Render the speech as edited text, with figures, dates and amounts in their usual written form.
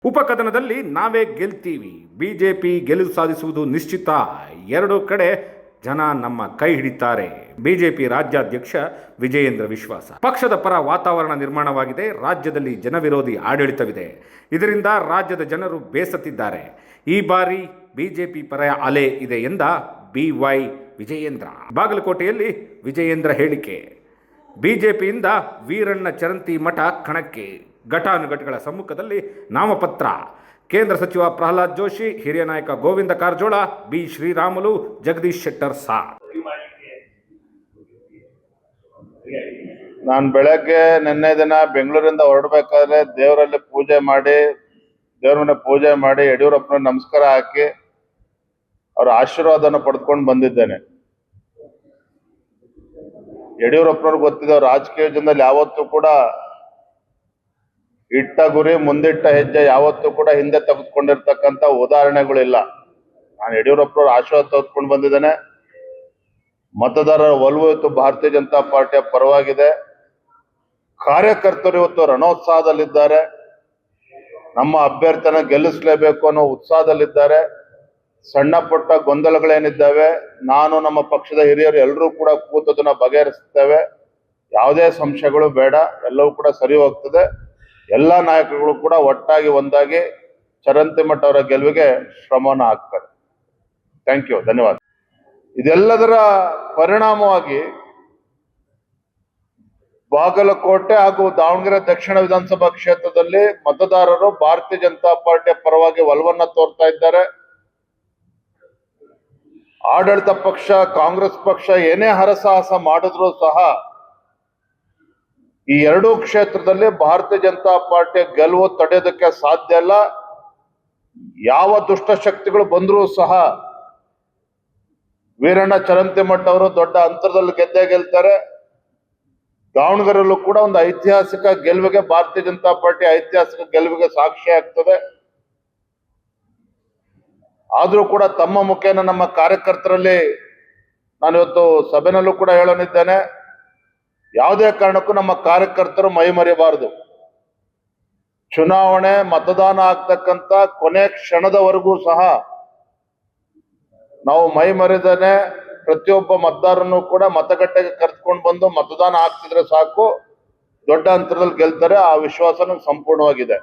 ಉಪಕಥನದಲ್ಲಿ ನಾವೇ ಗೆಲ್ತೀವಿ, ಬಿಜೆಪಿ ಗೆಲುವು ಸಾಧಿಸುವುದು ನಿಶ್ಚಿತ, ಎರಡು ಕಡೆ ಜನ ನಮ್ಮ ಕೈ ಹಿಡಿತಾರೆ. ಬಿಜೆಪಿ ರಾಜ್ಯಾಧ್ಯಕ್ಷ ವಿಜಯೇಂದ್ರ ವಿಶ್ವಾಸ. ಪಕ್ಷದ ಪರ ವಾತಾವರಣ ನಿರ್ಮಾಣವಾಗಿದೆ. ರಾಜ್ಯದಲ್ಲಿ ಜನವಿರೋಧಿ ಆಡಳಿತವಿದೆ. ಇದರಿಂದ ರಾಜ್ಯದ ಜನರು ಬೇಸತ್ತಿದ್ದಾರೆ. ಈ ಬಾರಿ ಬಿಜೆಪಿ ಪರ ಅಲೆ ಇದೆ ಎಂದ BY ವಿಜಯೇಂದ್ರ. ಬಾಗಲಕೋಟೆಯಲ್ಲಿ ವಿಜಯೇಂದ್ರ ಹೇಳಿಕೆ. ಬಿಜೆಪಿಯಿಂದ ವೀರಣ್ಣ ಚರಂತಿ ಮಠ ಕಣಕ್ಕೆ. ಘಟಾನುಘಟಿಗಳ ಸಮ್ಮುಖದಲ್ಲಿ ನಾಮಪತ್ರ. ಕೇಂದ್ರ ಸಚಿವ ಪ್ರಹ್ಲಾದ್ ಜೋಶಿ, ಹಿರಿಯ ನಾಯಕ ಗೋವಿಂದ ಕಾರಜೋಳ, ಬಿ ಶ್ರೀರಾಮುಲು, ಜಗದೀಶ್ ಶೆಟ್ಟರ್ ಸಾ. ನಾನು ಬೆಳಗ್ಗೆ ನಿನ್ನೆ ದಿನ ಬೆಂಗಳೂರಿಂದ ಹೊರಡಬೇಕಾದ್ರೆ ದೇವರ ಪೂಜೆ ಮಾಡಿ ಯಡಿಯೂರಪ್ಪನ ನಮಸ್ಕಾರ ಹಾಕಿ ಅವರ ಆಶೀರ್ವಾದನ ಪಡೆದುಕೊಂಡು ಬಂದಿದ್ದೇನೆ. ಯಡಿಯೂರಪ್ಪನವ್ರಿಗೆ ಗೊತ್ತಿದೆ, ರಾಜಕೀಯ ಜನದಲ್ಲಿ ಯಾವತ್ತೂ ಕೂಡ ಇಟ್ಟ ಗುರಿ ಮುಂದಿಟ್ಟ ಹೆಜ್ಜೆ ಯಾವತ್ತೂ ಕೂಡ ಹಿಂದೆ ತೆಗೆದುಕೊಂಡಿರ್ತಕ್ಕಂಥ ಉದಾಹರಣೆಗಳಿಲ್ಲ. ನಾನು ಯಡಿಯೂರಪ್ಪನವ್ರ ಆಶೀರ್ವಾದ ತೆಗೆದುಕೊಂಡು ಬಂದಿದ್ದೇನೆ. ಮತದಾರರ ಒಲವು ಇವತ್ತು ಭಾರತೀಯ ಜನತಾ ಪಾರ್ಟಿಯ ಪರವಾಗಿದೆ. ಕಾರ್ಯಕರ್ತರು ಇವತ್ತು ರಣೋತ್ಸಾಹದಲ್ಲಿದ್ದಾರೆ. ನಮ್ಮ ಅಭ್ಯರ್ಥಿನ ಗೆಲ್ಲಿಸಲೇಬೇಕು ಅನ್ನೋ ಉತ್ಸಾಹದಲ್ಲಿದ್ದಾರೆ. ಸಣ್ಣ ಪುಟ್ಟ ಗೊಂದಲಗಳೇನಿದ್ದಾವೆ ನಾನು ನಮ್ಮ ಪಕ್ಷದ ಹಿರಿಯರು ಎಲ್ಲರೂ ಕೂಡ ಕೂತದನ್ನ ಬಗೆಹರಿಸ್ತೇವೆ. ಯಾವುದೇ ಸಂಶಯಗಳು ಬೇಡ, ಎಲ್ಲವೂ ಕೂಡ ಸರಿ ಹೋಗ್ತದೆ. ಎಲ್ಲ ನಾಯಕರುಗಳು ಕೂಡ ಒಟ್ಟಾಗಿ ಒಂದಾಗಿ ಚರಂತಿಮಠ ಅವರ ಗೆಲುವಿಗೆ ಶ್ರಮವನ್ನು ಹಾಕ್ತಾರೆ. ಥ್ಯಾಂಕ್ ಯು, ಧನ್ಯವಾದ. ಇದೆಲ್ಲದರ ಪರಿಣಾಮವಾಗಿ ಬಾಗಲಕೋಟೆ ಹಾಗೂ ದಾವಣಗೆರೆ ದಕ್ಷಿಣ ವಿಧಾನಸಭಾ ಕ್ಷೇತ್ರದಲ್ಲಿ ಮತದಾರರು ಭಾರತೀಯ ಜನತಾ ಪಾರ್ಟಿಯ ಪರವಾಗಿ ಒಲವನ್ನ ತೋರ್ತಾ ಇದ್ದಾರೆ. ಆಡಳಿತ ಪಕ್ಷ ಕಾಂಗ್ರೆಸ್ ಪಕ್ಷ ಏನೇ ಹರಸಾಹಸ ಮಾಡಿದ್ರೂ ಸಹ ಈ ಎರಡೂ ಕ್ಷೇತ್ರದಲ್ಲಿ ಭಾರತೀಯ ಜನತಾ ಪಾರ್ಟಿಯ ಗೆಲುವು ತಡೆಯೋದಕ್ಕೆ ಸಾಧ್ಯ ಇಲ್ಲ. ಯಾವ ದುಷ್ಟಶಕ್ತಿಗಳು ಬಂದರೂ ಸಹ ವೀರಣ್ಣ ಚರಂತಿಮಠ ಅವರು ದೊಡ್ಡ ಅಂತರದಲ್ಲಿ ಗೆದ್ದೇ ಗೆಲ್ತಾರೆ. ದಾವಣಗೆರೆಯಲ್ಲೂ ಕೂಡ ಒಂದು ಐತಿಹಾಸಿಕ ಗೆಲುವಿಗೆ ಭಾರತೀಯ ಜನತಾ ಪಾರ್ಟಿ ಐತಿಹಾಸಿಕ ಗೆಲುವಿಗೆ ಸಾಕ್ಷಿ ಆಗ್ತದೆ. ಆದ್ರೂ ಕೂಡ ತಮ್ಮ ಮುಖೇನ ನಮ್ಮ ಕಾರ್ಯಕರ್ತರಲ್ಲಿ ನಾನಿವತ್ತು ಸಭೆನಲ್ಲೂ ಕೂಡ ಹೇಳೋನಿದ್ದೇನೆ, ಯಾವುದೇ ಕಾರಣಕ್ಕೂ ನಮ್ಮ ಕಾರ್ಯಕರ್ತರು ಮೈ ಮರೆಯಬಾರದು. ಚುನಾವಣೆ ಮತದಾನ ಆಗ್ತಕ್ಕಂಥ ಕೊನೆ ಕ್ಷಣದವರೆಗೂ ಸಹ ನಾವು ಮೈ ಮರೆದೇನೆ ಪ್ರತಿಯೊಬ್ಬ ಮತದಾರನ್ನು ಕೂಡ ಮತಗಟ್ಟೆಗೆ ಕರೆದುಕೊಂಡು ಬಂದು ಮತದಾನ ಆಗ್ತಿದ್ರೆ ಸಾಕು, ದೊಡ್ಡ ಅಂತರದಲ್ಲಿ ಗೆಲ್ತಾರೆ. ಆ ವಿಶ್ವಾಸ ನಮ್ಗೆ ಸಂಪೂರ್ಣವಾಗಿದೆ.